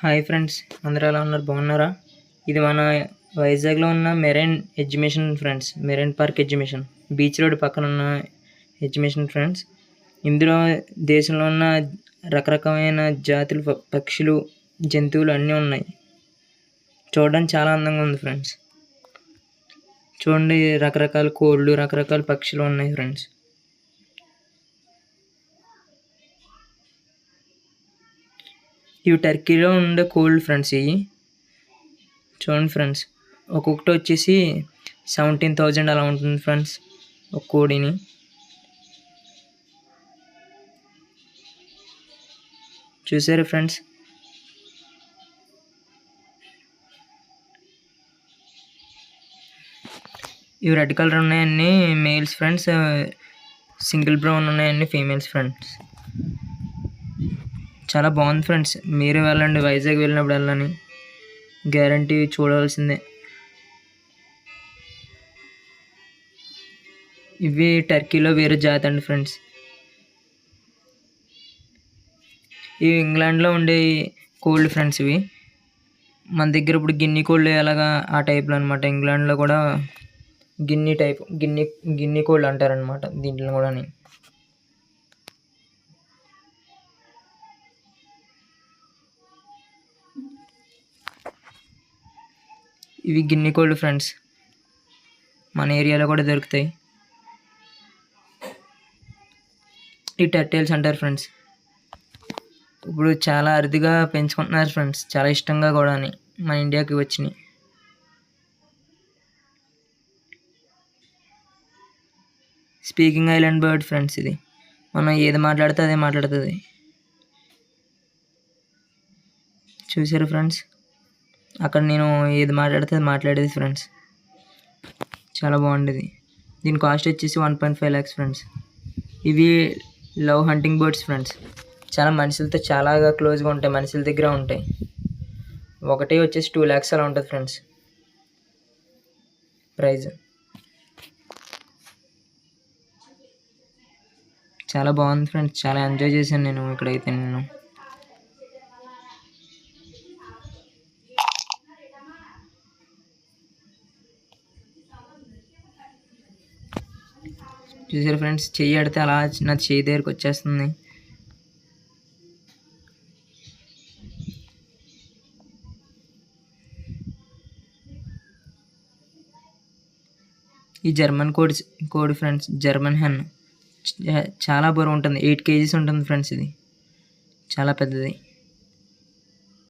Hi friends, అందరూ ఎలా ఉన్నారు? బాగున్నారా? ఇది మన వైజాగ్లో ఉన్న marine exhibition friends. Marine park exhibition beach road పక్కన ఉన్న ఎగ్జిబిషన్ ఫ్రెండ్స్. ఇందులో దేశంలో ఉన్న రకరకమైన జాతులు పక్షులు, జంతువులు అన్నీ ఉన్నాయి. చూడడానికి చాలా అందంగా ఉంది ఫ్రెండ్స్. చూడండి, రకరకాల కోళ్ళు, రకరకాల పక్షులు ఉన్నాయి ఫ్రెండ్స్. ఇవి టర్కీలో ఉండే కోళ్ళు ఫ్రెండ్స్. ఇవి చూడండి ఫ్రెండ్స్, ఒక్కొక్కటి వచ్చేసి 17,000 అలా ఉంటుంది ఫ్రెండ్స్ ఒక కోడిని. చూసారా ఫ్రెండ్స్? ఇవి రెడ్ కలర్ ఉన్నాయన్నీ మేల్స్ ఫ్రెండ్స్, సింగిల్ బ్రౌన్ ఉన్నాయన్నీ ఫీమేల్స్ ఫ్రెండ్స్. చాలా బాగుంది ఫ్రెండ్స్. మీరు వెళ్ళండి, వైజాగ్ వెళ్ళినప్పుడు వెళ్ళని, గ్యారంటీ చూడవలసిందే. ఇవి టర్కీలో వేరే జాతి అండి ఫ్రెండ్స్. ఇవి ఇంగ్లాండ్లో ఉండే కోళ్ళు ఫ్రెండ్స్. ఇవి మన దగ్గర ఇప్పుడు గిన్ని కోళ్ళు ఎలాగా ఆ టైప్లో అనమాట. ఇంగ్లాండ్లో కూడా గిన్ని టైప్, గిన్ని కోళ్ళు అంటారనమాట దీంట్లో కూడా. ఇవి గిన్ని కోళ్ళు ఫ్రెండ్స్, మన ఏరియాలో కూడా దొరుకుతాయి. ఈ టర్టైల్స్ అంటారు ఫ్రెండ్స్. ఇప్పుడు చాలా అరుదుగా పెంచుకుంటున్నారు ఫ్రెండ్స్, చాలా ఇష్టంగా కూడా మన ఇండియాకి వచ్చినాయి. Speaking island bird friends. ఇది మనం ఏది మాట్లాడితే అదే మాట్లాడుతుంది. చూసారు ఫ్రెండ్స్? అక్కడ నేను ఏది మాట్లాడితే అది మాట్లాడేది ఫ్రెండ్స్. చాలా బాగుండేది. దీని కాస్ట్ వచ్చేసి 1.5 lakhs ఫ్రెండ్స్. ఇవి లవ్ హంటింగ్ బర్డ్స్ ఫ్రెండ్స్. చాలా మనుషులతో చాలా క్లోజ్గా ఉంటాయి, మనుషుల దగ్గర ఉంటాయి. ఒకటి వచ్చేసి 2 lakhs అలా ఉంటుంది ఫ్రెండ్స్ ప్రైజ్. చాలా బాగుంది ఫ్రెండ్స్, చాలా ఎంజాయ్ చేశాను నేను ఇక్కడైతే. నేను చూసారు ఫ్రెండ్స్, చెయ్యి ఆడితే అలా నా చెయ్యి దగ్గరికి వచ్చేస్తుంది. ఈ జర్మన్ కోడి ఫ్రెండ్స్, జర్మన్ హెన్. చాలా బరువు ఉంటుంది, 8 kgs ఉంటుంది ఫ్రెండ్స్. ఇది చాలా పెద్దది.